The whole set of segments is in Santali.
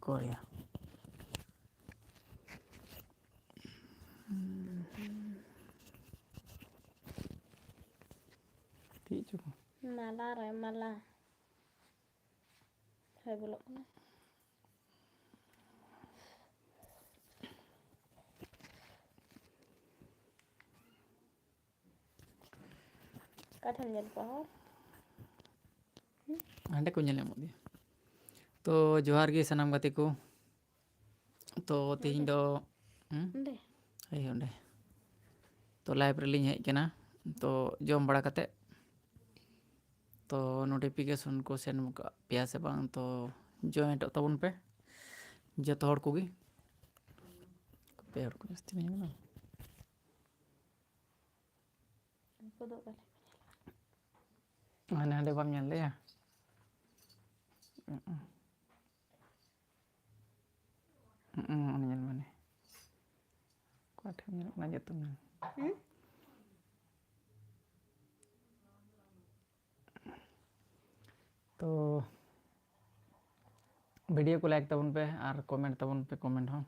Korea. Ti cukup. Malah re malah. Saya belok na. Kadang jadi pohon. Anda ko nyala mo dia. To johar gi sanam gati ko. To tihin do Ndeh. ayo onde. To live re liñ hej kena. To jom bada kate. To notification ko sen muka pia se bang to join tok tabun pe. Joto hor ko gi. Pe hor ko jasti ni na. Kodok kali. Ane ande bam nyal ya. Ane nyal mane. Ko athe nyal na jatun. तो वीडियो को लाइक तबन पे और कमेंट तबन पे कमेंट हो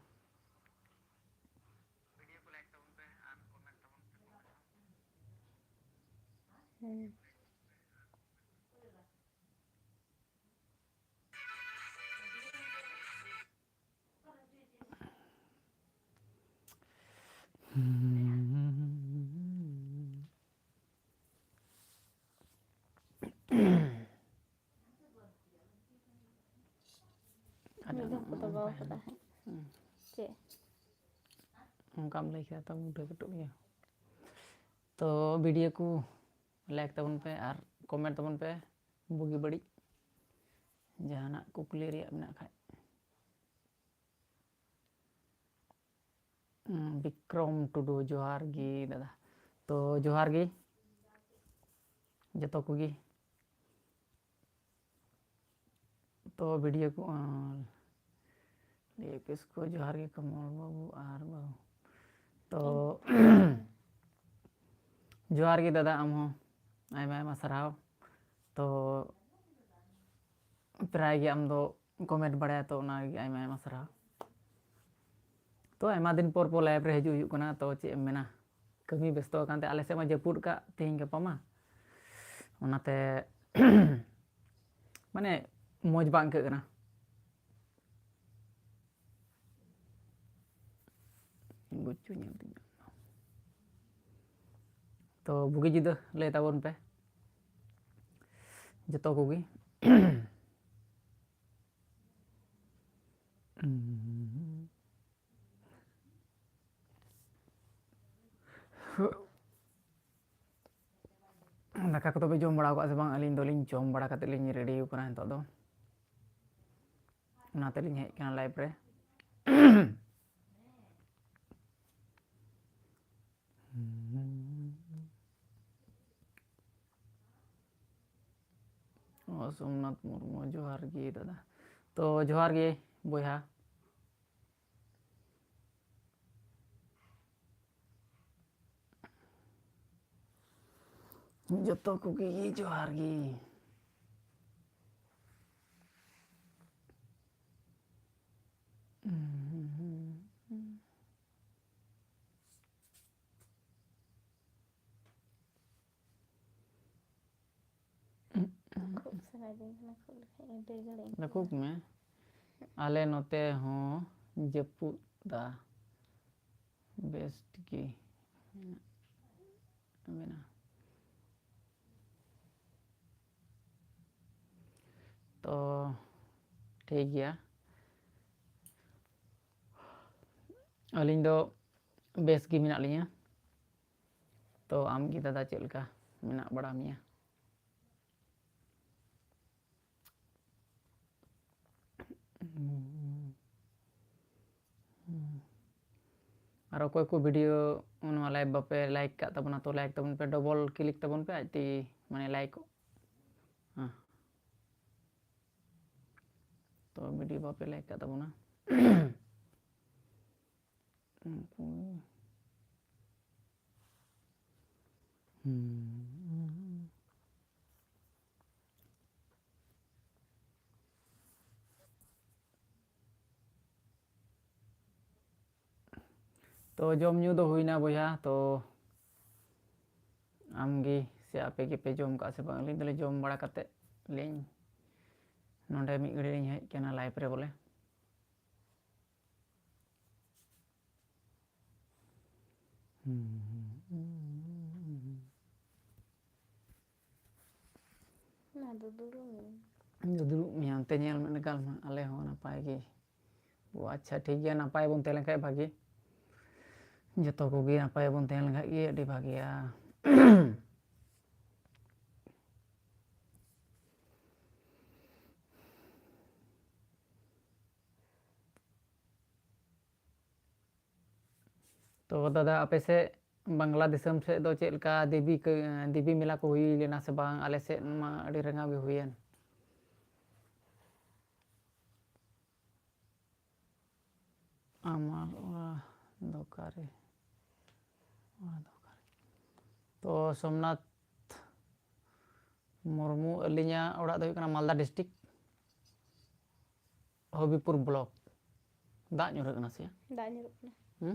Udah foto bawa foto. Cek. कम लाइक है तो मुझे कटो गया तो वीडियो को लाइक तबन पे और कमेंट तबन पे बुगी बड़ी जहाना कुकली रिया मेना खाय विक्रम टुडू जोहार गी दादा तो जोहार गी जतो कुगी तो वीडियो को किसको जोहार गी कमल बाबू आर बाबू तो जोहार गी दादा आम हो आयमा आयमा सराव तो प्राय गे आम दो कमेंट बड़ाया तो ना आयमा आयमा सराव तो आयमा दिन पर लाइव रे हजू हुयुग कना तो चे मेना कमी व्यस्त कानते आले से मा जपुड का तेहिं गपा मा ओनाते माने मौज बांग के कना गुच्चू nyam तो बुगी जुदा ले ताबन पे जतो कोगी दाका को तो जम बड़ा को से बांग अलिन दोलिन जम बड़ा कते लिन रेडी कना हितो दो नाते लिन हेज कना लाइव रे सोमनाथ मुर्मू जोहार गे दादा तो जोहार गे बोया जतो कुगी जोहार गे nakuk me ale note ho jepuda best ki mena तो ठीक गया अलिन दो बेस की मेना लिया तो आम की दादा चल का मेना बड़ा मिया और कोई को वीडियो उन लाइव बापे लाइक का तबना तो लाइक तबन पे डबल क्लिक तबन पे आती माने लाइक हाँ तो वीडियो बापे लाइक का तबना तो जम ᱧᱩ ᱫᱚ ᱦᱩᱭᱱᱟ ᱵᱚᱭᱦᱟ ᱛᱚ ᱟᱢᱜᱮ ᱥᱮ ᱟᱯᱮ ᱜᱮᱯᱮ ᱡᱚᱢ ᱠᱟᱜ ᱥᱮ ᱵᱟᱝ ᱟᱹᱞᱤᱧ ᱫᱚᱞᱮ ᱡᱚᱢ ᱵᱟᱲᱟ ᱠᱟᱛᱮ ᱞᱤᱧ ᱱᱚᱰᱮ ᱢᱤᱫ ᱜᱷᱟᱹᱲᱤ ᱞᱤᱧ ᱦᱮᱡ ᱠᱟᱱᱟ ᱞᱟᱭᱤᱵ ᱨᱮ ᱵᱚᱞᱮ Nah, dulu. ᱫᱩᱲᱩᱵ ᱢᱮᱭᱟ ᱚᱱᱛᱮ ᱧᱮᱞ ᱢᱮ ᱜᱟᱞᱢᱟ ᱟᱞᱮ ᱦᱚᱸ ᱱᱟᱯᱟᱭ ᱜᱮ ᱚ ᱟᱪᱪᱷᱟ ᱴᱷᱤᱠ ᱜᱮᱭᱟ ᱱᱟᱯᱟᱭ ᱵᱚᱱ ᱛᱟᱦᱮᱸ ᱞᱮᱱᱠᱷᱟᱡ ᱵᱷᱟᱜᱮ ᱡᱚᱛᱚ ᱠᱚᱜᱮ ᱱᱟᱯᱟᱭ ᱵᱚᱱ ᱛᱟᱦᱮᱸ ᱞᱮᱱᱠᱷᱟᱡ ᱜᱮ ᱟᱹᱰᱤ ᱵᱷᱟᱜᱮᱭᱟ तो दादा आपे से बांग्ला दिसम से दो चेक लका देवी मेला को हुई लेना से बांग आले से मा अड़ी रंगा भी हुईन आमार दोकारे तो सोमनाथ मुर्मू अलिया ओड़ा दो हुई मालदा डिस्ट्रिक्ट हबीपुर ब्लॉक दाग ᱧᱩᱨᱩᱜ ᱠᱟᱱᱟ ᱥᱮ Dah nyuruh na.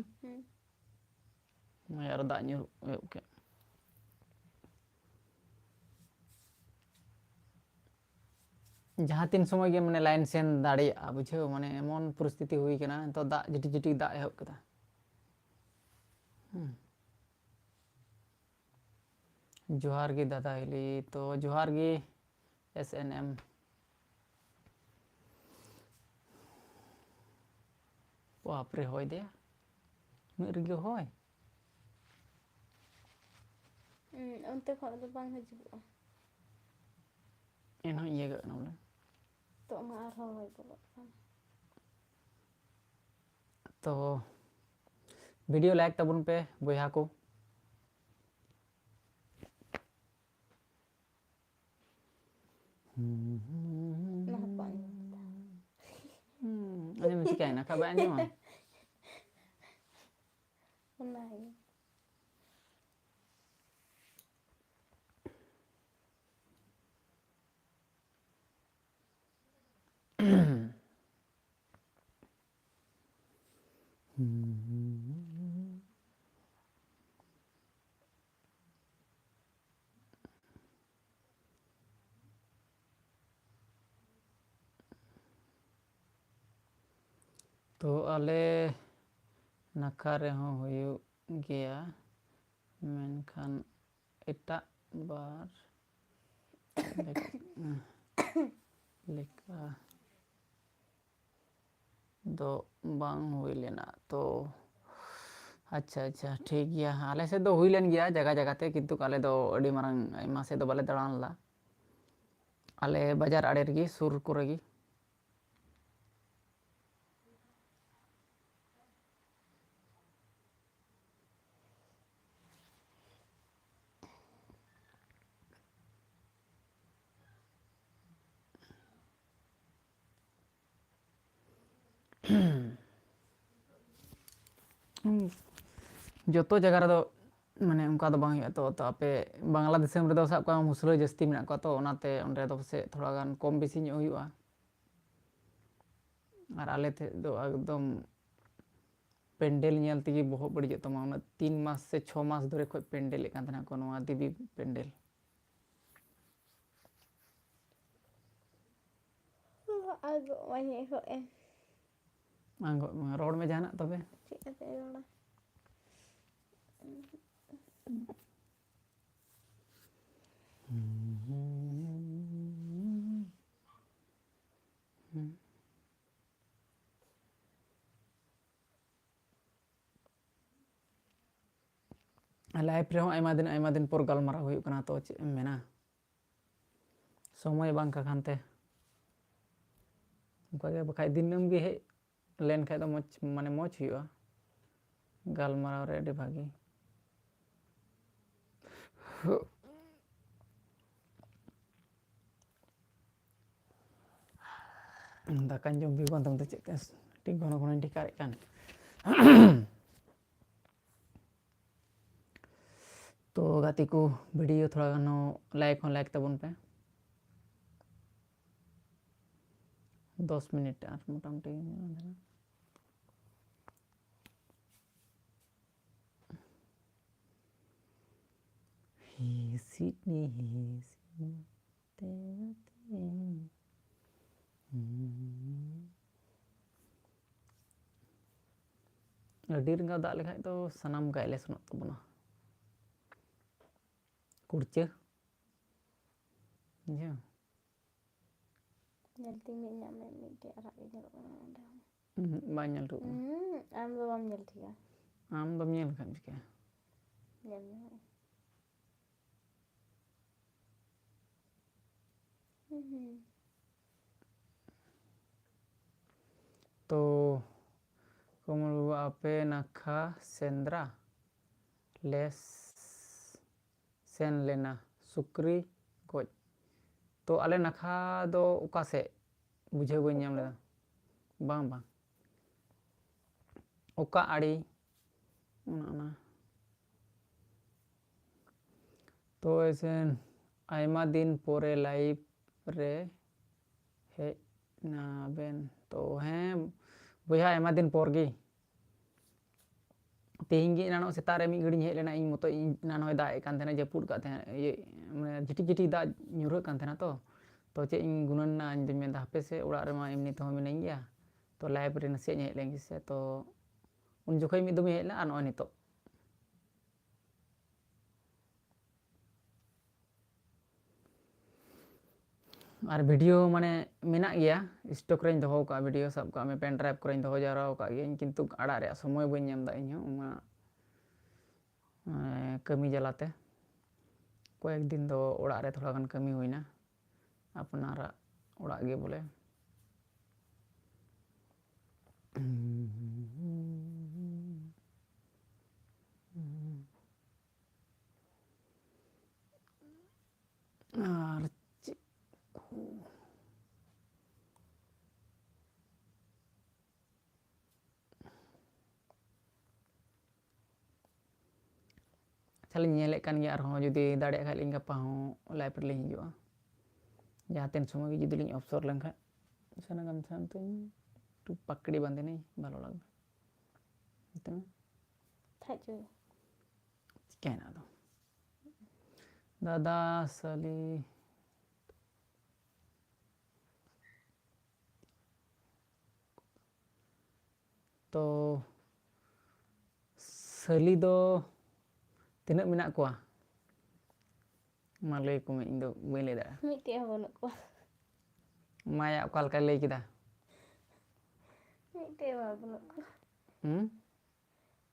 यार दाग ᱧᱩᱨᱩᱜ ᱦᱩᱭᱩᱜ ᱠᱮ जहाँ तीन समय के माने लाइन सेन दाड़िया बुझे माने एमन परिस्थिति हुई कना तो दाग जिटी जिटी दाग एहब कदा जोहार गे दादा हिली तो जोहार गे SNM बाप रे होय दे नुर गे होय Unte kok do bang hajib. एन हो ये गना बोले Tok ma arho hoy bolok kan. तो वीडियो लाइक तबुन पे बोया को Nah bang. Ani mesti kayak nak kabar ni mah Nah. तो आले नाखा रेहों हुयु गया मेनखान एटा बार लेका दो बांग हुई लेना तो अच्छा अच्छा ठीक गया आले से दो हुई लेन गया जगह जगह ते किंतु आले दो अड़ी मारंग आइमा से दो बाले दड़ान ला आले बाजार आड़े रगी सुर को रगी जोतो जगह रे दो माने उनका दो बांग तो आपे बांग्ला दिसम रे दो साब का मुसला जस्ती मेना को तो ओनाते ओंडे दो से थोड़ा गान कम बेसी ᱧᱚᱜ हुआ और आले थे दो एकदम पेंडेल ñᱮल तेगी बहुत बड़ी तमा उना 3 मास से 6 मास धरे खो पेंडेल कान तना को नोआ देवी पेंडेल Agak banyak kok ya. आंगो रोड में जाना तबे Cik kata orang. लाइफ रे आयमा दिन पर गलमारा हुई कना तो चे मेना समय बांग का खानते उनका के बखाय दिनम गे हे लेन खाय तो मोच माने मोच हुआ गलमारा रे अडी भागी दाकान जम भी कोन तम तो चेक ठीक घन घन टिकारे कान तो गाती को वीडियो थोड़ा गानो लाइक तबन पे 10 मिनट और मोटामुटी Hisit nih hisit ᱟᱹᱰᱤ ᱨᱟᱸᱜᱟᱣ ᱫᱟᱜ ᱞᱮᱠᱷᱟᱡ ᱫᱚ ᱥᱟᱱᱟᱢ ᱜᱟᱭ ᱞᱮ ᱥᱮᱱᱚᱜ ᱛᱟᱵᱚᱱᱟ ᱠᱩᱲᱪᱟᱹ ᱵᱩᱡᱷᱟᱹᱣ Nyel ting inyak mek te arak ge nyelok kana ᱚᱸᱰᱮ ᱦᱚᱸ ᱵᱟᱝ ᱧᱮᱞ ᱴᱷᱤᱠ ᱟᱢ ᱫᱚ ᱵᱟᱢ ᱧᱮᱞ ᱴᱷᱤᱠᱟ ᱟᱢ ᱫᱚᱢ ᱧᱮᱞ ᱠᱷᱟᱱ ᱪᱤᱠᱟᱹ ᱧᱮᱞ ᱢᱮ तो Komal bawa ape nakha sendra les sen lena sukri goj तो ale nakha do oka sed bujhau bañ ñam leda bang bang oka ari ona तो ऐसे आयमा दिन पोरे लाइव रे hej na ben तो हैं बुझा आयमा दिन पोर गी तेहिं गे नानो सेता रे मी घड़ी हेज लेना इन मतो इन नानो दाग ए कान थेना जपुड का थे ये माने झिटिक झिटिक दाग nyuruh kan थेना तो चे इन गुनन ना इन दिन मेंदा हपे से उड़ा रे मा एमनी तो मिनाई गया तो लाइव रे नसे हेज लेंगे से तो उन जोखै मी दम हेज ला आ नय नितो और वीडियो माने मेना गया स्टॉक रेन दोहो का वीडियो सब का मैं पेन ड्राइव करें दोहो जारा का गे किंतु आड़ा रे समय बन नाम दा इन उमा कमी जलाते कয়েক दिन दो ओड़ा रे थोड़ा गन कमी हुईना अपनारा ओड़ा गे बोले और चल ñele kan gi arho judi dade kha ling gapa ho live ring hijua jaten समय gi judi ling offshore lang kha sana gam santuñ tu pakdi bande nei balo lag itu thaj chu kena do दादा सली तो सली दो तिनक menak kuah ma lay ko me ᱤᱧ ᱫᱚ ᱵᱟᱹᱧ ᱞᱟᱹᱭ ᱫᱟᱲᱮᱭᱟᱜᱼᱟ ᱢᱤᱫᱴᱮᱡ ᱦᱚᱸ ᱵᱟᱹᱱᱩᱜ ᱠᱚᱣᱟ ᱢᱟᱭᱟ ᱚᱠᱟ ᱞᱮᱠᱟ ᱞᱟᱹᱭ ᱠᱮᱫᱟ ᱢᱤᱫᱴᱮᱡ ᱦᱚᱸ ᱵᱟᱹᱱᱩᱜ ᱠᱚᱣᱟ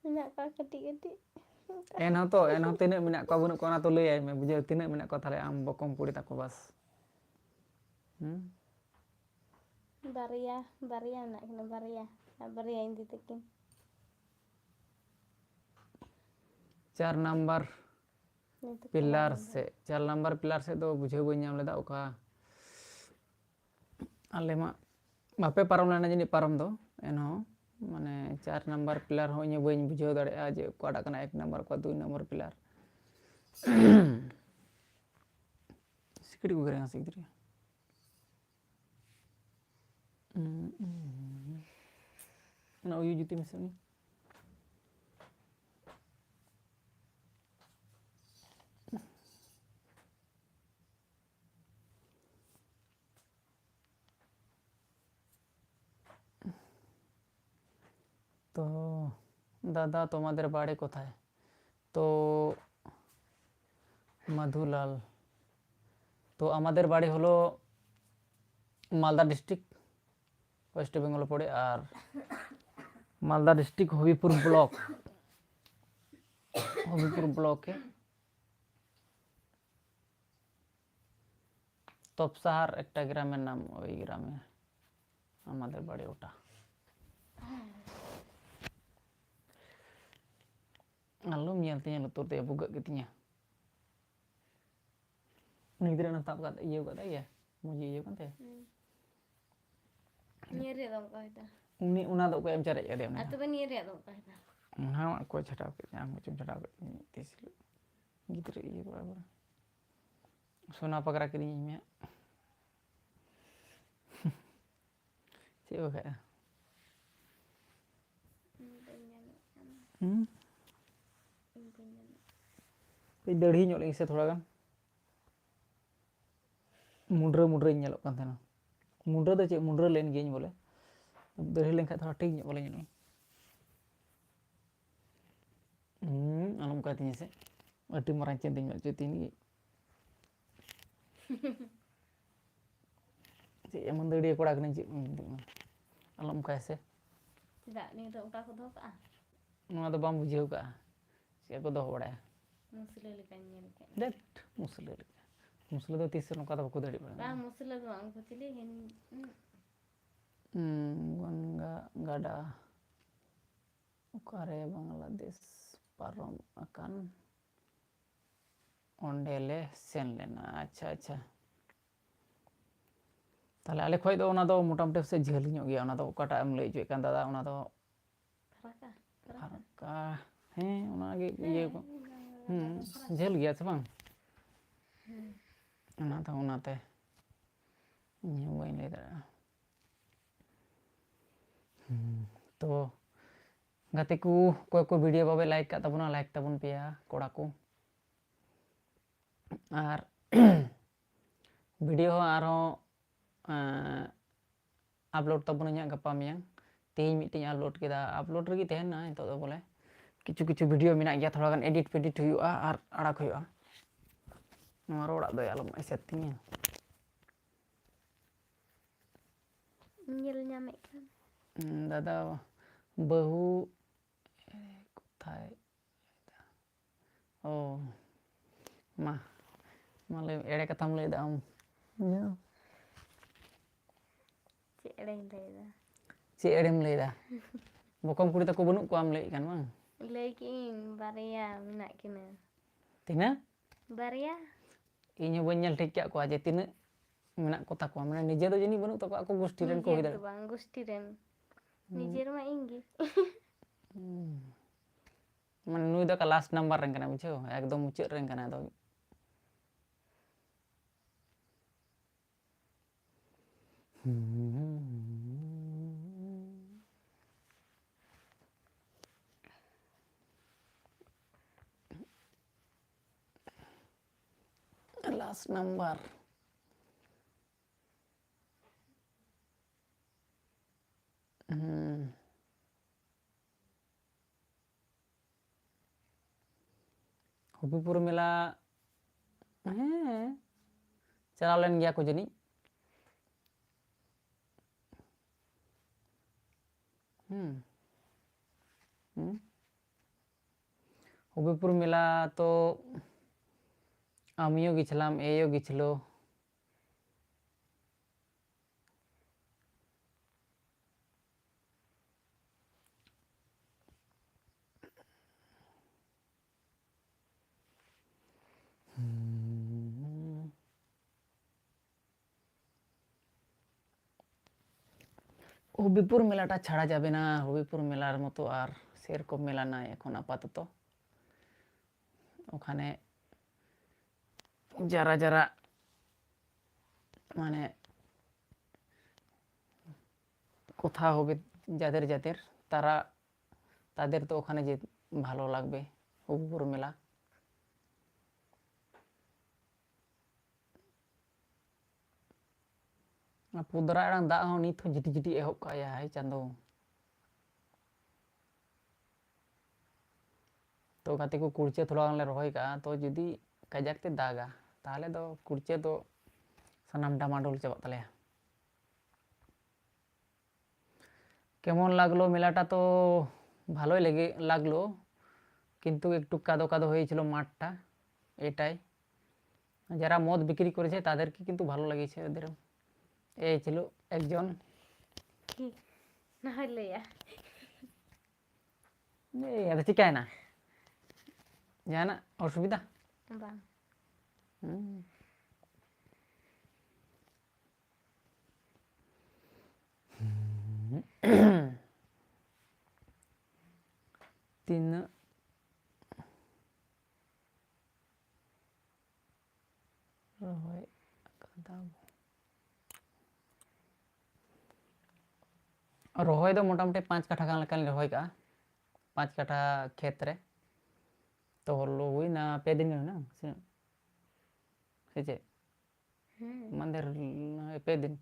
ᱢᱮᱱᱟᱜ ᱠᱚᱣᱟ ᱠᱟᱹᱴᱤᱡ ᱠᱟᱹᱴᱤᱡ enhon tinak menak kuah banuk ko ona to lay ai me bujau tinak menak kuah thale am bokom kuri tako bas barya menak kena barya indi takin 4 number Itu pillar से 4 नंबर पिलर से दो बुझाव बन नाम लेदा ओका आले मा बापे पारम लेना जनी पारम दो एनो माने 4 नंबर पिलर हो इन बन बुझाव दाड़ेआ जे ओकाटा कना 1 नंबर को 2 नंबर पिलर सिकड़ी को करेगा सिकड़ी ना उयु जुती मिसनी तो दादा তোমাদের বাড়ি কোথায় তো মধুলাল তো আমাদের বাড়ি হলো মালদা ডিস্ট্রিক্ট ওয়েস্ট বেঙ্গল পড়ে আর মালদা ডিস্ট্রিক্ট হবিপুর ব্লকে তপসাহার একটা গ্রামের নাম ওই গ্রামে আমাদের বাড়ি ওটা alum nyel tinya lutur te buga gitinya nigdira na tap kat iyo kat ya muji iyo kan te Nyeri dong kau itu. uni una do ko em cari ya dem Atau ben nyeri dong kau itu. na ko chata ke am ko chata ke tisil gidira iyo ba sona pakra kini me Cik okay. ᱫᱟᱹᱲᱦᱤ ᱧᱚᱜ ᱞᱤᱧ ᱥᱮ ᱛᱷᱚᱲᱟ ᱜᱟᱱ ᱢᱩᱰᱨᱟᱹᱧ ᱧᱮᱞᱚᱜ ᱠᱟᱱ ᱛᱟᱦᱮᱱᱟ ᱢᱩᱰᱨᱟᱹ ᱫᱚ ᱪᱮᱫ ᱢᱩᱰᱨᱟᱹ ᱞᱮᱱ ᱜᱤᱭᱟᱹᱧ ᱵᱚᱞᱮ ᱫᱟᱹᱲᱦᱤ ᱞᱮᱱᱠᱷᱟᱡ ᱛᱷᱚᱲᱟ ᱴᱷᱤᱠ ᱧᱚᱜ ᱵᱚᱞᱮ ᱧᱮᱞᱚᱜᱼᱟ ᱟᱞᱚᱢ ᱚᱱᱠᱟᱭ ᱛᱤᱧᱟᱹ ᱥᱮ ᱟᱹᱰᱤ ᱢᱟᱨᱟᱝ ᱪᱮᱫ ᱤᱧ ᱢᱮᱫ ᱦᱚᱪᱚᱭ ᱛᱤᱧ ᱪᱮᱫ ᱮᱢᱚᱱ ᱫᱟᱹᱲᱤᱭᱟᱹ ᱠᱚᱲᱟ ᱠᱟᱹᱱᱟᱹᱧ ᱪᱮᱫ ᱟᱞᱚᱢ ᱚᱱᱠᱟᱭᱟ ᱥᱮ ᱪᱮᱫᱟᱜ ᱱᱤᱭᱟᱹ ᱫᱚ ᱚᱱᱠᱟ ᱠᱚ ᱫᱚᱦᱚ ᱠᱟᱜᱼᱟ ᱱᱚᱣᱟ ᱫᱚ ᱵᱟᱢ ᱵᱩᱡᱷᱟᱹᱣ ᱠᱟᱜᱼᱟ ᱪᱮᱫ ᱠᱚ ᱫᱚᱦᱚ ᱵᱟᱲᱟᱭᱟ ᱢᱩᱥᱞᱟᱹ ᱞᱮᱠᱟᱧ ᱧᱮᱞ ᱠᱮᱫ ᱫᱮᱴ ᱢᱩᱥᱞᱟᱹ ᱞᱮᱠᱟ ᱢᱩᱥᱞᱟᱹ ᱫᱚ ᱛᱤᱥ ᱱᱚᱝᱠᱟ ᱫᱚ ᱵᱟᱠᱚ ᱫᱟᱲᱮ ᱵᱟᱝ ᱵᱟᱲᱟᱭᱟ ᱢᱩᱥᱞᱟᱹ ᱫᱚ ᱵᱟᱝ ᱩᱱᱠᱩ ᱪᱤᱞᱤ ᱜᱚᱝᱜᱟ ᱜᱟᱰᱟ ᱚᱠᱟᱨᱮ ᱵᱟᱝᱞᱟᱫᱮᱥ ᱯᱟᱨᱚᱢ ᱟᱠᱟᱱ ᱚᱸᱰᱮᱞᱮ ᱥᱮᱱ ᱞᱮᱱᱟ ᱟᱪᱪᱷᱟ তাহলে আলে খয় ᱫᱚ ᱚᱱᱟ ᱫᱚ মোটামুটি ᱥᱮ ঝাᱹল ᱧᱚᱜ ᱜᱮᱭᱟ ᱚᱱᱟ ᱫᱚ ᱚᱠᱟᱴᱟᱜ ᱮᱢ ᱞᱟᱹᱭ ᱦᱚᱪᱚᱭᱮᱫ ᱠᱟᱱ ᱫᱟᱫᱟ ᱚᱱᱟ ᱫᱚ ᱯᱷᱟᱨᱟᱠᱟ ᱯᱷᱟᱨᱟᱠᱟ ᱦᱮᱸ ᱚᱱᱟᱜᱮ ᱤᱭᱟᱹ ᱠᱚ ঝাᱹল ᱜᱮᱭᱟ ᱥᱮ ᱵᱟᱝ ᱚᱱᱟᱛᱮ ᱤᱧ ᱦᱚᱸ ᱵᱟᱹᱧ ᱞᱟᱹᱭ ᱫᱟᱲᱮᱭᱟᱜᱼᱟ ᱛᱚ ᱜᱟᱛᱮ ᱠᱚ ᱚᱠᱚᱭ ᱠᱚ ᱵᱷᱤᱰᱤᱭᱳ ᱵᱟᱵᱮ ᱞᱟᱭᱤᱠ ᱠᱟᱜ ᱛᱟᱵᱚᱱᱟ ᱞᱟᱭᱤᱠ ᱛᱟᱵᱚᱱ ᱯᱮᱭᱟ ᱠᱚᱲᱟ ᱠᱚ ᱟᱨ ᱵᱷᱤᱰᱤᱭᱳ ᱦᱚᱸ ᱟᱨᱦᱚᱸ আপলোড ᱛᱟᱵᱚᱱᱟᱹᱧ ᱦᱟᱸᱜ ᱜᱟᱯᱟ ᱢᱮᱭᱟᱝ ᱛᱮᱦᱮᱧ ᱢᱤᱫᱴᱮᱱ ᱟᱯᱞᱳᱰ ᱠᱮᱫᱟ ᱟᱯᱞᱳᱰ ᱨᱮᱜᱮ ᱛᱟᱦᱮᱱᱟ ᱱᱤᱛᱚᱜ ᱫᱚ ᱵᱚᱞᱮ ᱠᱤᱪᱷᱩ ᱵᱷᱤᱰᱤᱭᱳ ᱢᱮᱱᱟᱜ ᱜᱮᱭᱟ ᱛᱷᱚᱲᱟ ᱜᱟᱱ ᱮᱰᱤᱴ ᱯᱷᱮᱰᱤᱴ ᱦᱩᱭᱩᱜᱼᱟ ᱟᱨ ᱟᱲᱟᱜ ᱦᱩᱭᱩᱜᱼᱟ ᱱᱚᱣᱟ ᱨᱚᱲᱟᱜ ᱫᱚ ᱟᱞᱚᱢ ᱮᱥᱮᱫ ᱛᱤᱧᱟᱹ ᱧᱮᱞ ᱧᱟᱢᱮᱫ ᱠᱷᱟᱱ দাদা বহু কোথায় ও মা লay এড়ে কথাম লay দাম ᱪᱮᱫ ᱮᱲᱮᱧ ᱞᱟᱹᱭᱫᱟ ᱪᱮᱫ ᱮᱲᱮᱢ ᱞᱟᱹᱭᱫᱟ ᱵᱚᱠᱚᱢ ᱠᱩᱲᱤ ᱛᱟᱠᱚ ᱵᱟᱹᱱᱩᱜ ᱠᱚᱣᱟᱢ ᱞᱟᱹᱭᱮᱫ ᱠᱟᱱ ᱵᱟᱝ ᱞᱟᱹᱭ ᱠᱮᱜ-ᱟᱹᱧ ᱵᱟᱨᱭᱟ ᱢᱮᱱᱟᱜ ᱠᱤᱱᱟᱹ ᱛᱤᱱᱟᱹᱜ ᱵᱟᱨᱭᱟ ᱤᱧ ᱦᱚᱸ ᱵᱟᱹᱧ ᱧᱮᱞ ᱴᱷᱤᱠ ᱠᱟᱜ ᱠᱚᱣᱟ ᱡᱮ ᱛᱤᱱᱟᱹᱜ ᱢᱮᱱᱟᱜ ᱠᱚ ᱛᱟᱠᱚᱣᱟ ᱢᱟᱱᱮ ᱱᱤᱡᱮ ᱫᱚ ᱡᱟᱹᱱᱤᱡ ᱵᱟᱹᱱᱩᱜ ᱛᱟᱠᱚᱣᱟ ᱟᱠᱚ ᱜᱳᱥᱴᱤ ᱨᱮᱱ ᱠᱚ ᱦᱩᱭ ᱱᱤᱡᱮᱨ ᱫᱚ ᱫᱟᱲᱮᱭᱟᱜᱼᱟ ᱵᱟᱝ ᱜᱩᱥᱴᱤ ᱨᱮᱱ ᱱᱤᱡᱮᱨ ᱢᱟ ᱤᱧ ᱜᱮ ᱢᱟᱱᱮ ᱱᱩᱭ ᱫᱚ ᱞᱟᱥᱴ ᱱᱟᱢᱵᱟᱨ ᱨᱮᱱ ᱠᱟᱱᱟᱭ ᱵᱩᱡᱷᱟᱹᱣ ᱮᱠᱫᱚᱢ ᱢᱩᱪᱟᱹᱫ ᱨᱮᱱ ᱠᱟᱱᱟᱭ ᱟᱫᱚ last number ᱦᱚᱵᱤপুর মেলা হ্যাঁ চালাও লেন গিয়া কো জানি হবিপুর মেলা তো আমিও গেছিলাম এইও গেছিল হবিপুর মেলাটা ছাড়া যাবে না হবিপুর মেলার মতো আর সেরকম মেলা নাই এখন আপাতত ওখানে যারা যারা মানে কোথা হবে যাদের যাদের তারা তাদের তো ওখানে যে ভালো লাগবে হবিপুর মেলা পুদরা এড়াং দাগ হᱚᱸ ᱱᱤᱛ ᱦᱚᱸ ᱡᱤᱴᱤ ᱡᱤᱴᱤ ᱮᱦᱚᱵ ᱠᱟᱜᱼᱟᱭ ᱦᱟᱭ ᱪᱟᱸᱫᱳ तो गाते को कुर्चे थोड़ा गान ले रहोय का तो जुदी कजाक ते दागा ताहले दो कुर्चे तो सानाम डामाडोल चाबाग तालेया কেমন লাগলো মেলাটা তো ভালোই লাগলো কিন্তু একটু কাদো কাদো হয়েছিল মাঠটা এটাই যারা মদ বিক্রি করেছে তাদেরকে কিন্তু ভালো লেগেছে ওদের এই ছিল একজন না হইলে এই এটা চিকায় না জানা অসুবিধা বাং Tina rohoy rohoy do motamoti 5 काठा गान लेकान rohoy का 5 काठा खेत रे तो lo huina pe din kan na se cek mandir pe din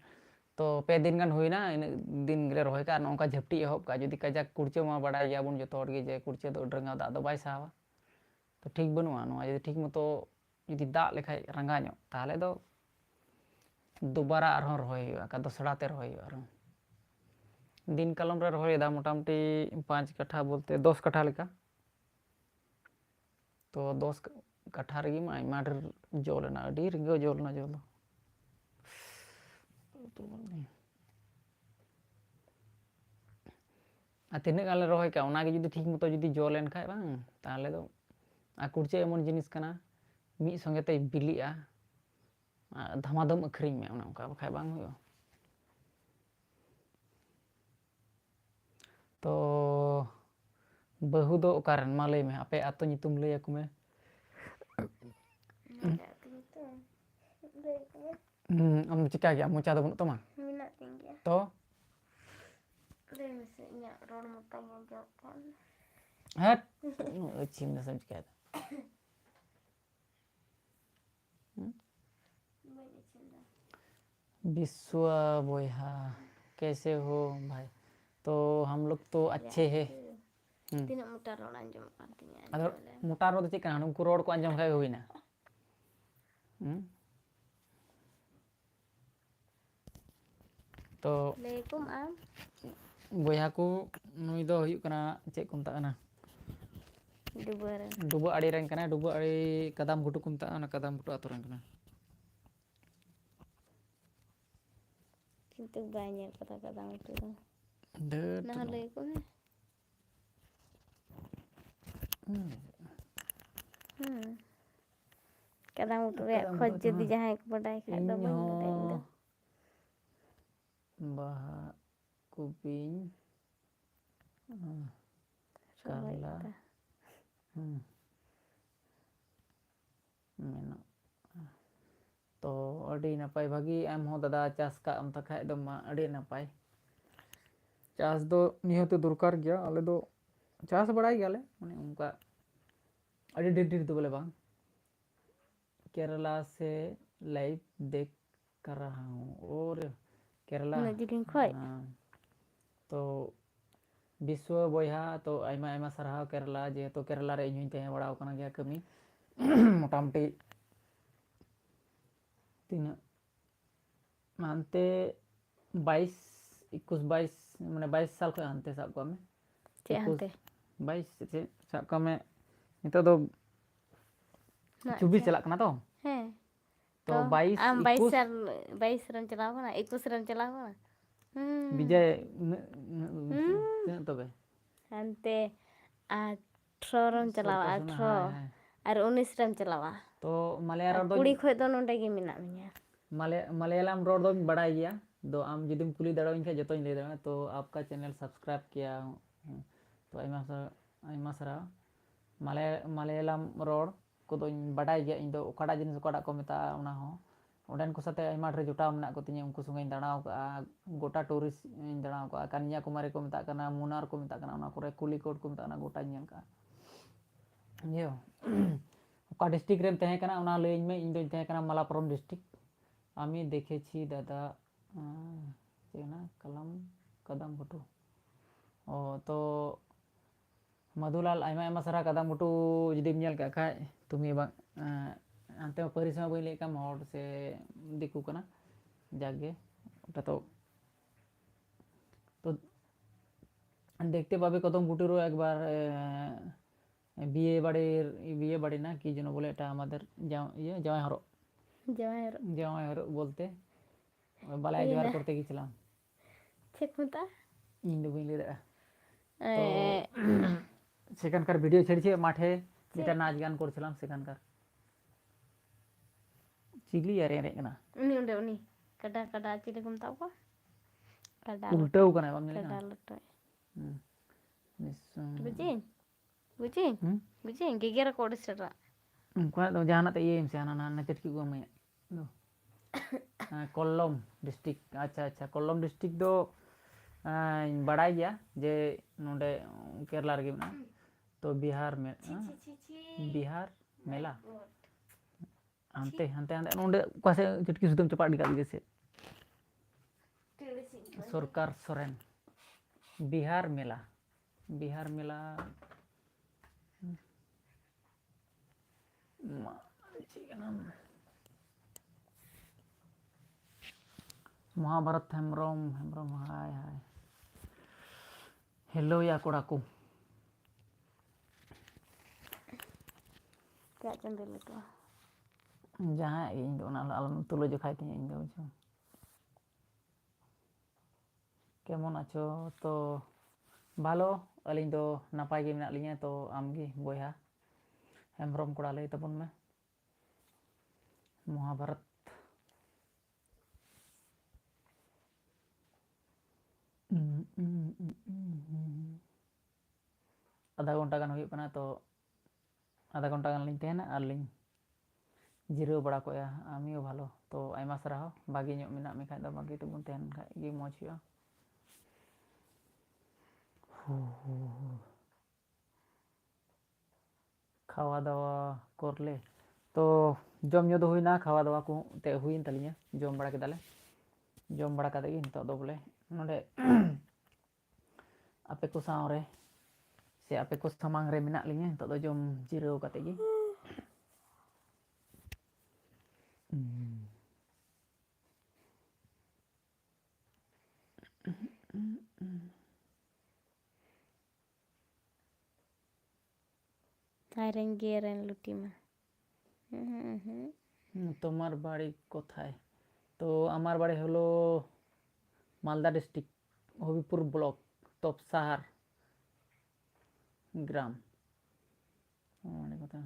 तो पे दिन गान हुईना इन दिन गले रोहे का नौका झपटी एहब का जुदी कजा कुर्चे मा बड़ा गया बुन जो तोड़ के जे कुर्चे तो ड्रंगा दा दो बाय सावा तो ठीक बनुआ नो जुदी ठीक मतो जुदी दा लेखाय रंगा ᱧᱚᱜ ताले दो दोबारा आरहों रोहे हुआ का दोसड़ा ते रोहे हुआ दिन कलम रे रोहे दा मोटामुटी 5 कट्ठा बोलते 10 कट्ठा लेका तो 10 कट्ठा रेगी मा आइमा ढेर जोलना अडी रिंगो जोलना जोल तीन गाले रोहे का उना के जुदी ठीक मतो जुदी जो लेन खाय बांग ताले दो आ कुर्चे एमन जिनिस कना मी संगे ते बिलिया धमाधम अखरिंग में उना उनका बखाय बांग हुयो तो बहु दो कारण मा लay में आपे आतो nyutum लay aku में am चिका गया मुचा दो तो मा minat tinggi तो udah misalnya rol mutanya jauh हट चिम ना समझ क्या विश्व बोया कैसे हो भाई तो हम लोग तो अच्छे हैं tidak mutar rol anjum artinya अगर मुटार रो तो चिका हम को रोड को अंजम खाए हुई ना तो Assalamualaikum am बोया को नुई दो हुई कना चेक को मता कना dubaran डुबो आड़ी रंग कना डुबो आड़ी कदम घुटु को मता ना कदम घुटु आतो रंग कना itu banyak kata-kata itu डेट nah Assalamualaikum kadang udah ya khoj jadi jahay ko badai kha do bang badai do bah kuping kala मेना तो अड़ी नपाय भागी एम हो दादा चास का अम तखाय दो मा अड़ी नपाय चास दो निहत दरकार गया आले दो चास बड़ाई गया ले माने उनका अड़ी ढेर तो बोले बांग केरला से लाइव देख कर रहा हूँ और केरला तो विश्व बोया तो आइमा आइमा सरहाव केरला जे तो केरला रे इᱧ तहे बड़ा कना गया कमी मोटामुटी तीना मानते 22 21 22 माने 22 साल को हानते साब को में चे हंते 22 चे साब को में नितो दो 24 चला कना तो हैं तो 22 am 21 22 ran chalaw na 21 ran chalaw na विजय तो बे hante 18 ran chalaw 18 ar 19 ran chalaw तो मलयालम दो kudi khoj do nonde ge menak menya Malayalam road दो बड़ा गया दो आम जुदिम कुली दड़ाइन के जतो ले दड़ा तो आपका चैनल सब्सक्राइब किया तो आइमा सरा मलयालम रोड को दो बड़ा गया इन दो ओकाडा जिनिस ओकाडा को मेता उना हो ओडन को साथे आइमा रे जुटाव मना को तिने उनको संगे दड़ाव का गोटा टूरिस्ट दड़ाव का कन्याकुमारी को मेता कना मुनार को मेता कना उना कोरे कुलीकोट को मेता कना गोटा ñel का यो ओका डिस्ट्रिक्ट रे तहे कना उना लेइन में इन दो तहे कना मलापुरम डिस्ट्रिक्ट आमी देखेछि दादा चेना कदम घुटू ओ तो मधुलाल आइमा आइमा सारा कदम घुटू जुदी ñel का खाय तुमी बा अंते परिसमा बई ले काम हॉट से दिकू कना जागे ओटा तो देखते पाबे कदम घुटू एक बार বিয়ে বাড়ি না কি যেন বলে এটা আমাদের জামাই হরো বলতে বালাই জোয়ার করতে গেছিলাম cek mata ইন্দু বুঝলি রে তো সেখানকার ভিডিও ছেড়েছি মাঠে যেটা নাচ গান করছিলাম সেখানকার চিগলি আর এনে না uni udah uni kada cili kum tahu kok kada উল্টাও কানে বাম kada না letoy Bucing geger ko disera उनको तो जाना तो ये से आना ना चटकी को मैं दो कोल्लम डिस्ट्रिक्ट अच्छा कोल्लम डिस्ट्रिक्ट दो बड़ा गया जे नोडे केरला रे ना तो बिहार में बिहार मेला हांते हांते हांते नोंडे कासे चटकी सुदम चपाट निकाल दिए से सरकार सोरेन बिहार मेला महाभारत हेम्ब्रोम हाय हाय हेलो या कोड़ा को क्या चंदे लेतो जहाँ इन दो ना आलम तुलो जोखाई थी इन दो जो केमन आचो तो भालो अलिंग दो नापाय गे मेना लिया तो आमगी बोया हेम्ब्रोम कोड़ा लई तबन में महाभारत आधा घंटा गान हुई कना तो आधा घंटा गान लिंग तेहना आर लिंग जिराव बड़ा कोया आमियो भालो तो आयमा सराहो बागी ᱧᱚᱜ ᱢᱮᱱᱟᱜ ᱢᱮ ᱠᱷᱟᱡ ᱫᱚ ᱵᱟᱜᱤ ᱛᱮᱵᱚᱱ ᱛᱟᱦᱮᱱ ᱠᱷᱟᱡ ᱜᱮ ᱢᱚᱡᱽ ᱦᱩᱭᱩᱜᱼᱟ खावा दावा करले तो जम ᱧᱩ ᱫᱚ हुईना खावा दावा को ते हुईन तलिया जम बड़ा केदाले जम बड़ा कते गे नितो दो बोले नोडे आपे को सावरे से आपे को समांग रे मेना लिया नितो दो जम जिराव कते गे आयरन गेरन लुटी में তোমার বাড়ি কোথায় তো আমার বাড়ি হলো মালদা ডিস্ট্রিক্ট হবিপুর ব্লক তপসাহার গ্রাম মানে কথা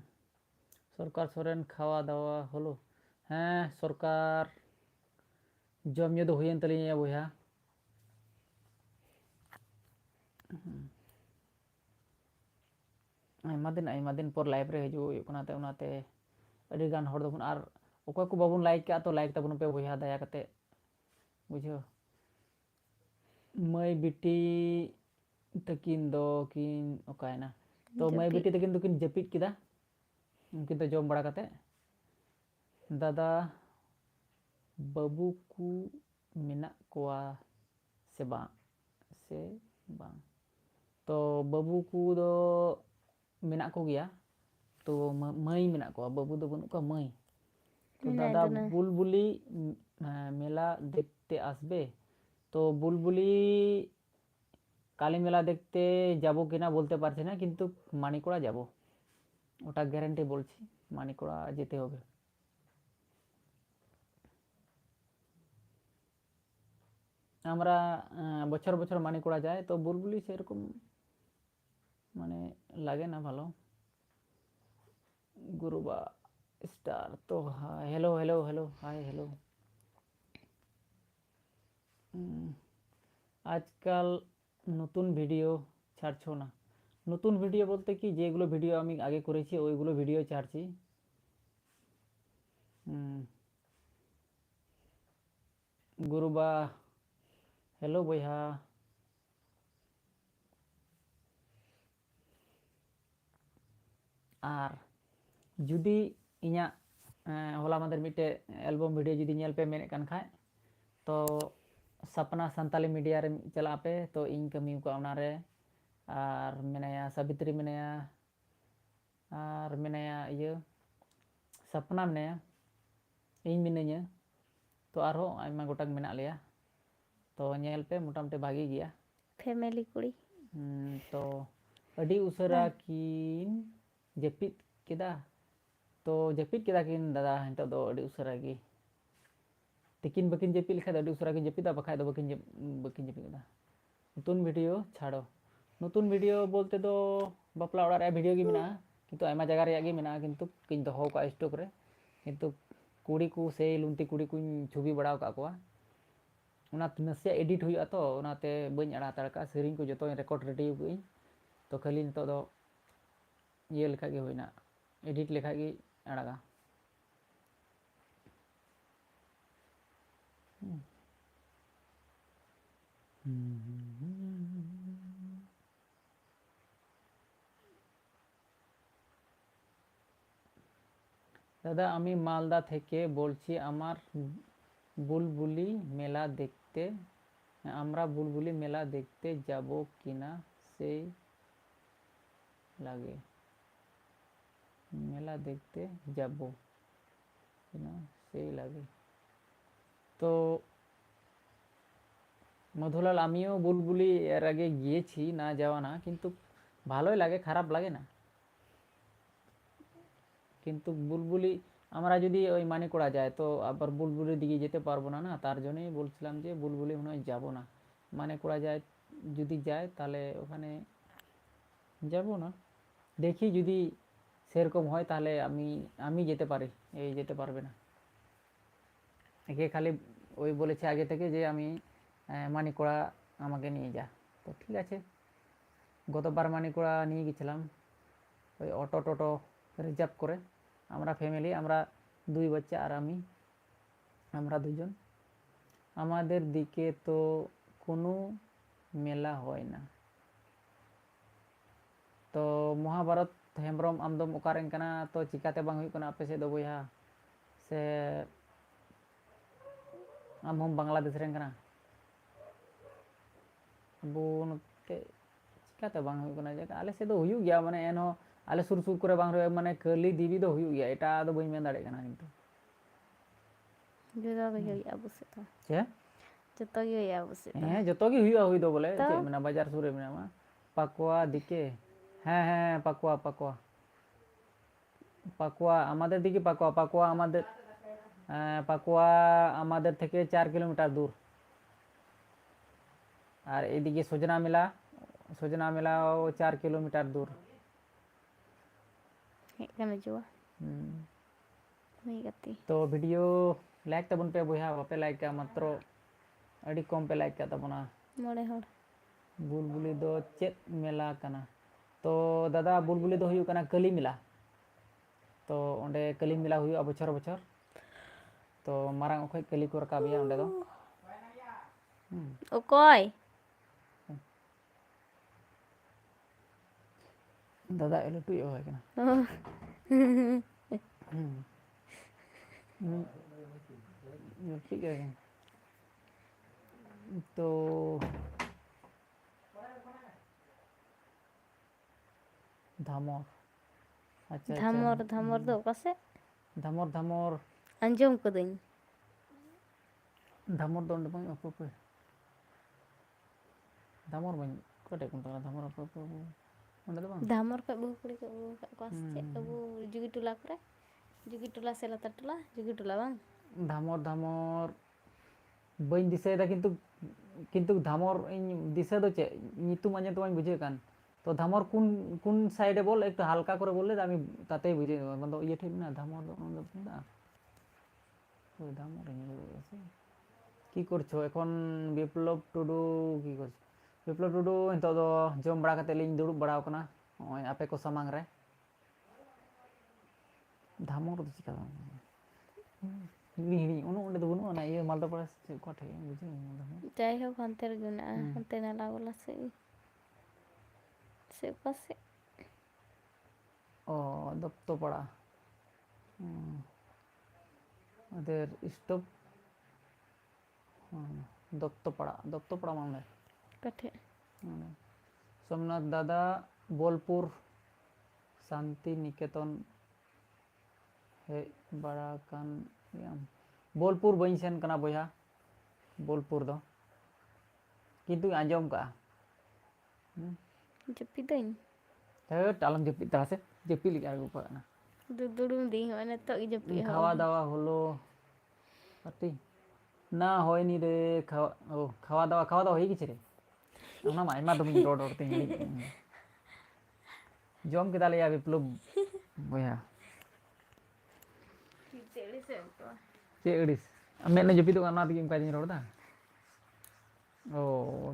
সরকার সোরেন খাওয়া দাওয়া হলো হ্যাঁ সরকার জম ᱧᱩ ᱫᱚ ᱦᱩᱭᱮᱱ ᱛᱟᱹᱞᱤᱧᱟ ᱵᱚᱭᱦᱟ ᱟᱭᱢᱟ ᱫᱤᱱ ᱯᱚᱨ ᱞᱟइव रे ᱦᱤᱡᱩᱜ ᱦᱩᱭᱩᱜ ᱠᱟᱱᱟ ᱛᱮ ᱚᱱᱟᱛᱮ ᱟᱹᱰᱤ ᱜᱟᱱ ᱦᱚᱲ ᱫᱚᱵᱚᱱ ᱟᱨ ᱚᱠᱚᱭ ᱠᱚ ᱵᱟᱵᱚᱱ ᱞᱟᱭᱤᱠ ᱠᱟᱜ ᱛᱚ ᱞᱟᱭᱤᱠ ᱛᱟᱵᱚᱱ ᱯᱮ ᱵᱚᱭᱦᱟ ᱫᱟᱭᱟ ᱠᱟᱛᱮ बुझो मई बिटी तकिन दो किन ओकायना तो मई बिटी तकिन दो किन जपित किदा उनकिन तो जम बड़ा कते दादा बाबू को मिना कोआ से बांग तो बाबू को दो मिना को गया तो मई मिना कोआ बाबू दो बनु का मई तो दादा बुलबुली मेला देखते आसबे तो बुलबुली काली मेला देखते जाबो किना बोलते पारछे ना किन्तु मानिकोड़ा जाबो ওটা গ্যারান্টি বলছি মানিকোড়া যেতে হবে আমরা বছর বছর মানিকোড়া যায় তো বুলবুলি সেরকম মানে লাগে না ভালো গুরুবা স্টার তো hello hello hello hi hello আজকাল নতুন ভিডিও ছাড়ছো না নতুন ভিডিও বলতে কি যেগুলো ভিডিও আমি আগে করেছি ওইগুলো ভিডিও ছাড়ছি গুরুবা हेलो বয়হা আর যদি ইᱧᱟᱹᱜ होला मादर मिटे एल्बम वीडियो जुदी नेल पे मेने कान खाय तो सपना संताली मीडिया रे चला पे तो इन कमी को ओना रे और मेनाया सावित्री मेनाया और मेनाया ये सपना मेनाया इन मिनाया तो आरो आयमा गोटाक मेना लिया तो नेल पे मोटामोटी भागी गया फैमिली कुड़ी तो अडी उसरा किन जपित केदा तो जपित केदा किन दादा हिंतो दो अडी उसरा गी तिकिन बकिन जपित लिखा अडी उसरा किन जपित बखाय दो बकिन जपित केदा नतुन वीडियो छाड़ो नतुन वीडियो बोलते दो बापला ओड़ा रे वीडियो गी मेना किंतु आयमा जगह रे गी मेना किंतु किन दोहो का स्टॉक रे किंतु कुड़ी को से लुंती कुड़ी को छवि बड़ाव का कोआ उना नसे एडिट हुआ तो उनाते बኝ अड़ा तड़का सेरिंग को जतो रिकॉर्ड रेडी हुई तो खाली नितो दो ये लिखा गे होइना एडिट लिखा गे अड़ागा দাদা আমি মালদা থেকে বলছি আমার বুলবুলি মেলা দেখতে আমরা বুলবুলি মেলা দেখতে যাব কিনা সেই লাগে মেলা দেখতে যাব কিনা সেই লাগে তো মধুলাল আমিও বুলবুলি এর আগে গিয়েছি না যাওয়া না কিন্তু ভালোই লাগে খারাপ লাগে না কিন্তু বুলবুলি আমরা যদি ওই মানিকোড়া যায় তো আবার বুলবুলির দিকে যেতে পারবো না না তার জন্যই বলছিলাম যে বুলবুলি মনে হয় যাবো না মানিকোড়া যায় যদি যায় তাহলে ওখানে যাব না দেখি যদি সেরকম হয় তাহলে আমি যেতে পারি এই যেতে পারবে না একে খালি ওই বলেছে আগে থেকে যে আমি মানিকোড়া আমাকে নিয়ে যা তো ঠিক আছে গতবার মানিকোড়া নিয়ে গেছিলাম ওই অটো টোটো রিজার্ভ করে আমরা ফ্যামিলি আমরা 2 বাচ্চা আর আমি আমরা দুজন আমাদের দিকে তো কোনো মেলা হয় না তো মহাভারত হেমব্রম আমদম ওকারেন কানা তো চিকাতে বাং হুᱭᱩᱜ ᱠᱟᱱᱟ ᱟᱯᱮ ᱥᱮᱫ ᱫᱚ ᱵᱚᱭᱦᱟ ᱥᱮ ᱟᱢ ᱦᱚᱸ ᱵᱟᱝᱞᱟᱫᱮᱥ ᱨᱮᱱ ᱠᱟᱱᱟ ᱟᱵᱚ ᱱᱚᱛᱮ चिकाते बांग हुई कना जे आले से दो हुई गया माने एनो आले सुर सुर करे बांग रे माने कली देवी दो हुई गया एटा दो बई मेन दाड़े कना किंतु जुदा गे हुई अबु से तो चे जतो गे हुई अबु से तो जतो गी हुई दो बोले चे मेना बाजार सुरे मेना मा पाकुआ दिके হ্যাঁ পাকুয়া পাকুয়া পাকুয়া আমাদের দিকে পাকুয়া পাকুয়া আমাদের পাকুয়া আমাদের থেকে 4 কিলোমিটার দূর আর এদিকে সজনা মেলাও 4 কিলোমিটার দূর এখানে জুয়া ᱦᱩᱭ ᱜᱟᱛᱮ तो वीडियो लाइक तबन पे बया बापे लाइक का मात्र अड़ी कम पे लाइक का तबना मोड़े हड़ बुलबुली दो चेत मेला कना तो दादा बुलबुली दो हुई कना कली मेला तो ओंडे कली मेला हुई बछर बछर तो मारांग ओखय कली को रकाबिया ओंडे दो ओकय दादा एलो टुय होय कना ठीक है तो धामोर अच्छा धामोर धामोर दो कासे धामोर धामोर अंजम कदኝ धामोर दो बang apa apa धामोर बang कटे कुंता धामोर apa apa ओंडे दो बang धामोर का बहु कुड़ी का कास चे अबु जुगी टोला करे जुगी टोला से लता टोला जुगी टोला बांग धामोर धामोर बई दिसेदा किंतु धामोर इन दिसे दो चे नितुम आने तो আমি বুঝে কান তো ধামর কোন সাইডে বল একটু হালকা করে বললে আমি তাতেই বুঝে নেব মানে ইয়ে ঠিক না ধামর না ওই ধামর কি করছো এখন বিপ্লব টুডু কি করছো বিপ্লব টুডু নিতো দো জম বড়া কাতে লিং দুড়ুব বড়াও কানা ওই আপে को सामांग रे ধামর তো চিকা ini ono onde do bunuh na iya malda paras kote buji যাই হোক হান্তের গুনা হান্তে না লাগলা সে পাশে ও দপ্তো পড়া ওদের স্টপ দপ্তো পড়া মানে কাঠে সোমনাথ দাদা বোলপুর শান্তি নিকেতন হে बड़ा कान बोलपुर बई सेन कना बया बोलपुर दो किंतु आंजम का जपिदኝ टालम जपी ता से जपी लिया गो पाना दुदुडुम दी माने तो जपी खावा दावा हलो पार्टी ना होय नी रे खावा दावा होई गिछ रे ना आयमा दम रोड ते जम के दाले या विप्लव बया चेड़िस मैं ने जपी तो ना दिम का रोड दा ओ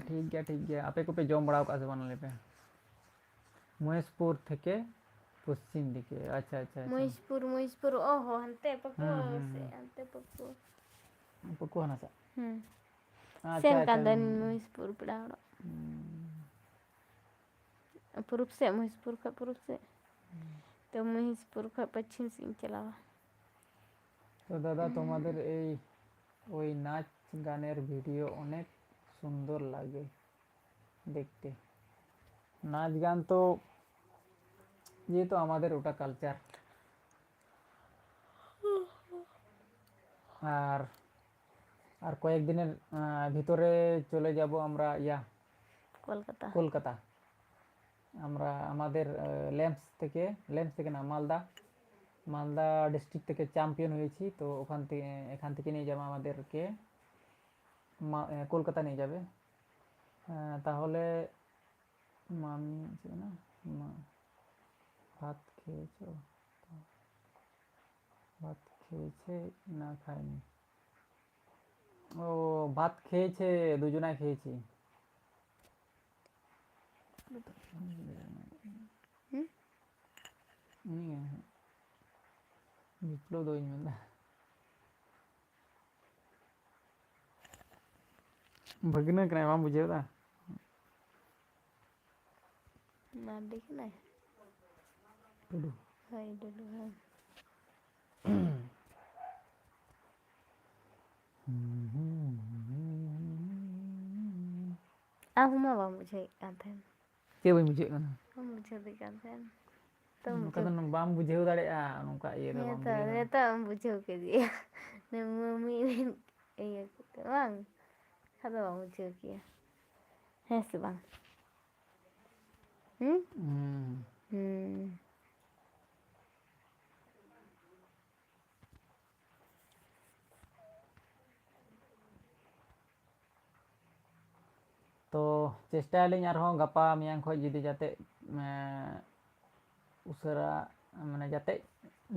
ठीक है आपे को पे जम बड़ाव का से बनले पे महेशपुर থেকে পশ্চিম দিকে আচ্ছা আচ্ছা মহেশপুর ওহো হান্তে পকু না সা सेम कांदन महेशपुर पड़ाड़ पूर्व से महेशपुर का पूर्व से तो महेशपुर का पश्चिम से चलावा তো দাদা তোমাদের এই ওই নাচ গানের ভিডিও অনেক সুন্দর লাগে দেখতে। নাচ গান তো যেহেতু আমাদের ওটা কালচার, আর আর কয়েকদিনের ভিতরে চলে যাব আমরা কলকাতা। কলকাতা। আমরা আমাদের ল্যাম্পস থেকে না, মালদা ডিস্ট্রিক্ট থেকে চ্যাম্পিয়ন হয়েছি, তো এখান থেকে নিয়ে যাবে আমাদেরকে কলকাতা নিয়ে যাবে। তাহলে মামি ছিল না, ভাত খেয়েছো? ভাত খেয়েছে না খায়নি? ও, ভাত খেয়েছে, দুজনাই খেয়েছি। বিপ্লব দই মেলা भगना कना बam बुझे दा मार देखे ना टुडू हाय डुडू हाँ aku mah bang bujuk kanten चे बम बुझे कना bang bujuk di kanten नुका तो बam बुझे दाड़े आ नुका ये रे बam बुझे ternyata bang bujuk ke dia dan mami iya gitu bang kata bang bujuk ya yes bang तो चेष्टायालिंग आरहों गपा मियां खoj जुदी जाते उसरा माने जाते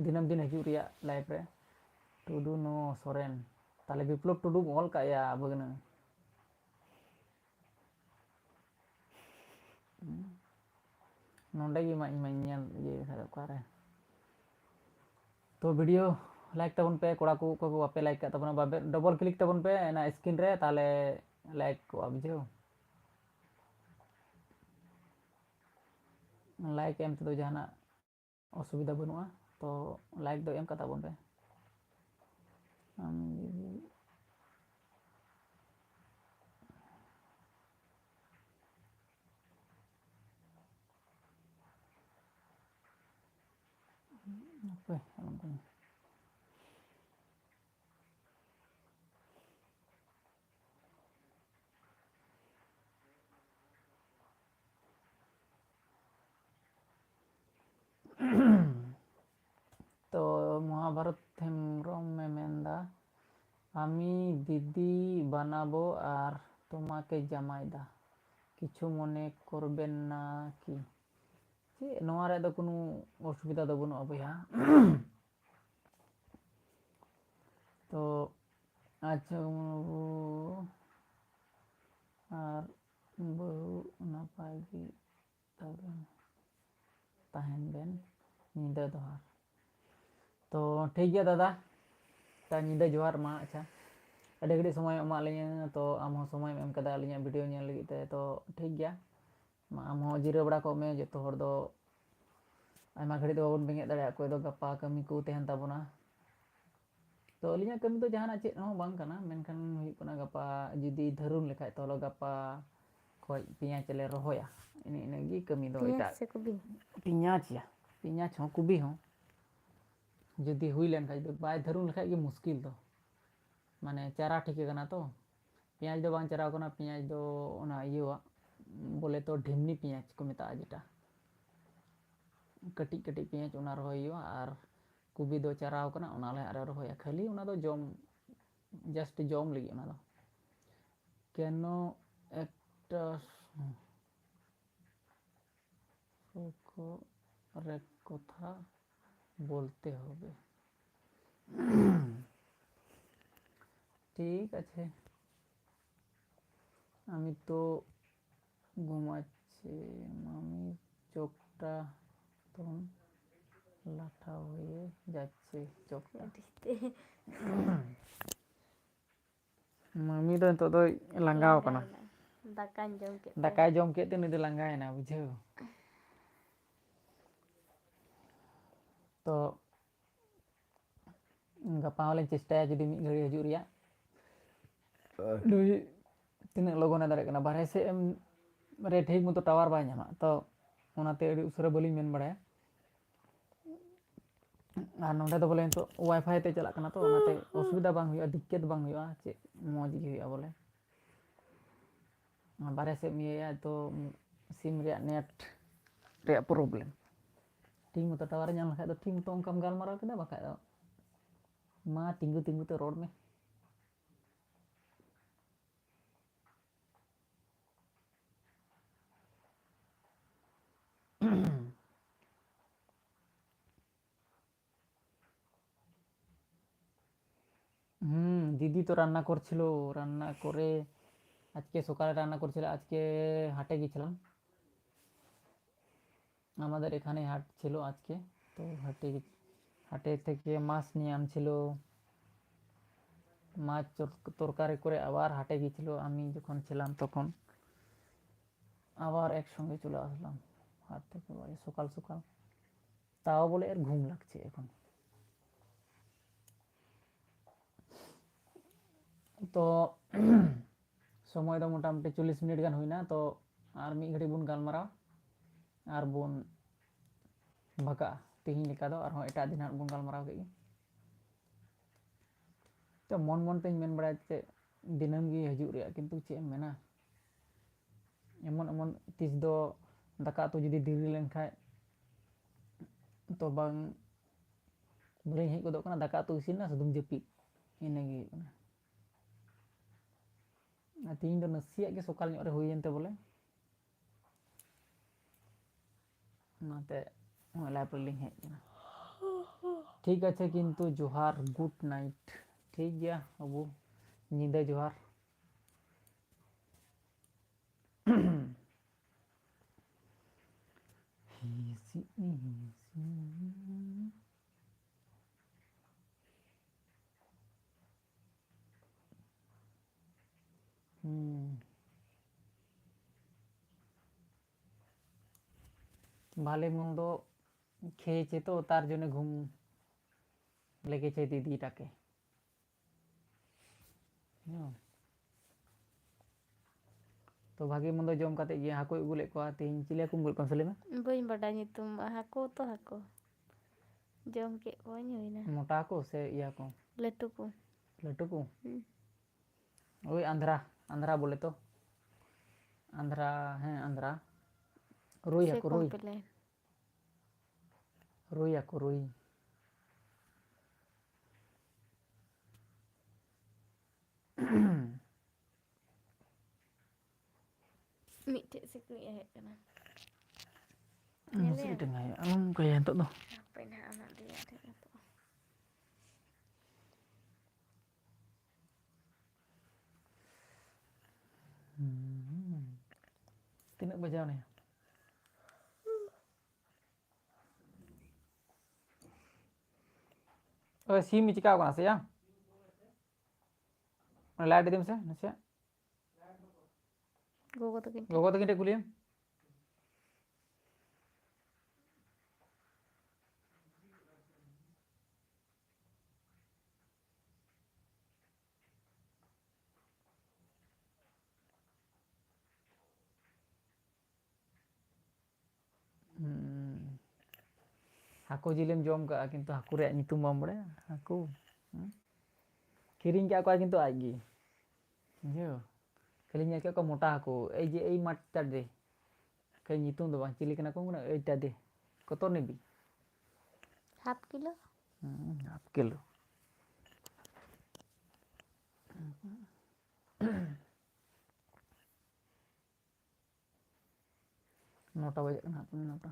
दिनम दिन हजू रिया लाइफ रे टुडू नो सोरेन ताले विप्लव टुडू ऑल का या बगना नोंडे गी मा इमां ये खा करे तो वीडियो लाइक तबन पे कोड़ा को बापे लाइक का तबन बाबे डबल क्लिक तबन पे ना स्क्रीन रे ताले लाइक को बुझो लाइक एम तो जहाना असुविधा बनुआ तो लाइक दो एम का तबन पे apa alam ko तो महाभारत हेम्ब्रम में मेंदा आमी दीदी बनाबो आर तुम्हाके जामाइदा किछु मने करबेन ना कि नोआ रे दो कोनो असुविधा दो बनुआ भैया तो अच्छा और बहु नापाय गी ताहन बेन नींदा दोहार तो ठीक गया दादा ता नींदा जोहार मा अच्छा अडे घड़ी समय एमा लिया तो आम हो समय एम कदा लिया वीडियो नेल लगी ते तो ठीक गया मा आम हो जिरा बड़ा को में जतो हर दो आयमा घड़ी दो बाबन बेंगे दाड़े कोई दो गप्पा कमी को तहन ताबोना तो अलिया कमी तो जहाना चेत हो बांग कना मेनखान हुई कना गप्पा जुदी धरुन लेखाय तो लो गप्पा कोई पियाज चले रोहोया इने गी कमी दो इटा पियाज हो कुबी हो जुदी हुई लेन खाय दो बाय धरुन लेखाय गे मुश्किल दो माने चारा ठीक कना तो पियाज दो बांग चारा कना पियाज दो ओना इयोआ बोले तो ढिमनी पियाज को मेता जेटा कटी कटी पियाज ओना रोहोयो आर कुबी दो चाराव कना ओना ले आरे रोहोया खाली ओना दो जम जस्ट जम लगी ओना दो केनो एक्टर्स को रे कथा बोलते होबे ठीक আছে আমি তো ঘুমাচ্ছি মামি চোখটা তখন লাঠা হয়ে যাচ্ছে চোখটা মামি তো তো লাঙ্গাও কনা दाकाय जम के ते निदे लांगाय ना बुझो तो gapa holen cestaya judi mid ghari hajur reyak nui tinak logone dare kana barhe se em re ठीक मतो टावर बाय ñama तो ओनाते अड़ी उसरा बलिंग मेन बड़ाया আর नोंडे दो बोले तो वाईफाई ते चला कना तो ओनाते असुविधा बांग हुआ दिक्कत बांग हुआ चे मौज गे हुआ बोले बारे से मिया तो सिम रे नेट रे प्रॉब्लम ठीक मतो टावर ñam लखा तो ठीक मतो ओंकाम गालमाराव केदा बाखा दो मा तिंगु तिंगु ते रोड में দিদি তো রান্না করছিল রান্না করে আজকে সকালে রান্না করছিল আজকে হাটে গিয়েছিলাম আমাদের এখানে হাট ছিল আজকে তো হাটে থেকে মাছ নিয়ে আনছিল মাছ তরকারি করে আবার হাটে গিয়েছিল আমি যখন ছিলাম তখন আবার একসঙ্গে চলে আসলাম হাট থেকে বাড়ি সকাল সকাল তাও বলে এর ঘুম লাগছে এখন तो समय तो मोटामुटी 40 मिनट गान हुईना तो आर मी घड़ी बुन गालमाराव आर बुन भगा तिहिं लेका दो आर एटा दिन बुन गालमाराव के तो मन मन तेज मेन बड़ा चे दिनम गी हजू रे किंतु चे मेना एमन एमन तीस दो दाका तो जुदी देरी लेन खाय तो बांग बड़े हेज गोदो कना दाका तो इसिन ना सदुम जपी इनेगी तीन दो नसिया के सकाल ᱧᱚᱜ रे हुईयेनते बोले नाते लाइव लिंक हेज ना ठीक আছে কিন্তু जोहार गुड नाइट ठीक गया अबू नींदा जोहार ভালো মন্দ খেয়েছে তো তার জন্য ঘুম লেগেছে দিদিটাকে तो भागे मंदो जम काते गे हाको अगुले को तेहिं चिले को मुल कंसले में बई बड़ा नितुम हाको तो हाको जम के कोई हुईना मोटा को से या को लट्टू को ओए आंध्रा आंध्रा बोले तो आंध्रा हैं आंध्रा रोई से हाको रोई कॉम्प्लेन रोई हाको रोई मिटे सिकरी है कना Masih tengah ya, kayak entuk tuh. Apain anak dia ada itu. Tinak baca nih. Oh, SIM चिका कौन से या? लाइट दिम से नसे? गोगो तो किंटे कुलियम? हाको जिलेम जम का किंतु हाको रे नितुम बाम बड़े हाको किरिंग क्या किंतु आएगी जो खाली ᱧᱮᱞ ᱠᱮᱫ ᱠᱚ मोटा हाको এই যে এই মাছটা দে কই নিতুম দো বাং চিলি কেনা কোন এইটা দে কত নেবি हाफ किलो हाफ किलो नौटा बजे नौटा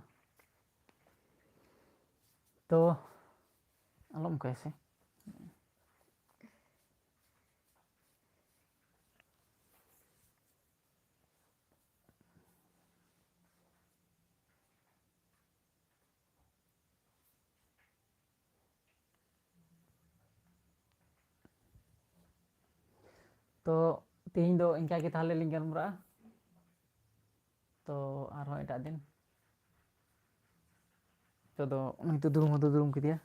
तो अलम कैसे तो तीन दो इनका के ताले लिंक गलमरा तो आरो एटा दिन तो दो दुरुम के दिया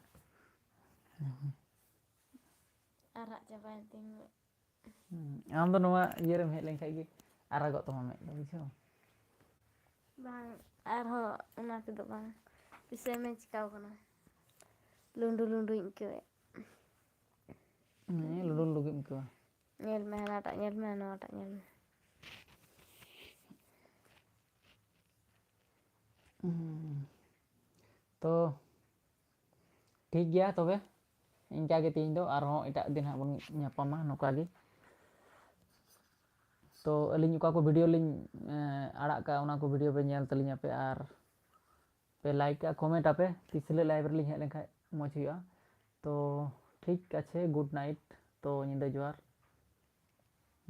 Arak cabain tengok. Am do noa iyerem hej len kᱷᱟᱡ ᱜᱮ ᱟᱨᱟᱜᱚᱜ ᱛᱟᱢᱟ ᱢᱮᱫ ᱫᱚ ᱵᱩᱡᱷᱟᱹᱣ Bang, arho una tedo bang. Bisa main cikau kana. Lundu-lundu ingke. ᱞᱩᱰᱩ ᱞᱩᱰᱩ ᱜᱮᱢ ᱟᱹᱭᱠᱟᱹᱣᱟ Nyel me hanatak nyel me hanatak nyel me. ᱛᱚ ᱴᱷᱤᱠ ᱜᱮᱭᱟ ᱛᱚᱵᱮ ᱤᱱᱠᱟ ᱜᱮ ᱛᱮᱦᱮᱧ ᱫᱚ ᱟᱨᱦᱚᱸ ᱮᱴᱟᱜ ᱫᱤᱱ ᱦᱟᱸᱜ ᱵᱚᱱ ᱧᱟᱯᱟᱢᱟ ᱱᱚᱝᱠᱟ ᱜᱮ ᱛᱚ ᱟᱹᱞᱤᱧ ᱚᱠᱟ ᱠᱚ ᱵᱷᱤᱰᱤᱭᱳ ᱞᱤᱧ ᱟᱲᱟᱜ ᱠᱟᱜᱼᱟ ᱚᱱᱟ ᱠᱚ ᱵᱷᱤᱰᱤᱭᱳ ᱯᱮ ᱧᱮᱞ ᱛᱟᱹᱞᱤᱧᱟ ᱯᱮ ᱟᱨ ᱯᱮ ᱞᱟᱭᱤᱠᱟ ᱠᱚᱢᱮᱱᱴ ᱟᱯᱮ ᱛᱤᱥ ᱦᱤᱞᱳᱜ ᱞᱟᱭᱤᱵᱽ ᱨᱮᱞᱤᱧ ᱦᱮᱡ ᱞᱮᱱᱠᱷᱟᱡ ᱢᱚᱡᱽ ᱦᱩᱭᱩᱜᱼᱟ ᱛᱚ ᱴᱷᱤᱠ ᱟᱪᱷᱮ ᱜᱩᱰ ᱱᱟᱭᱤᱴ ᱛᱚ ᱧᱤᱫᱟᱹ ᱡᱚᱦᱟᱨ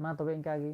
ᱢᱟ ᱛᱚᱵᱮ ᱤᱱᱠᱟ ᱜᱮ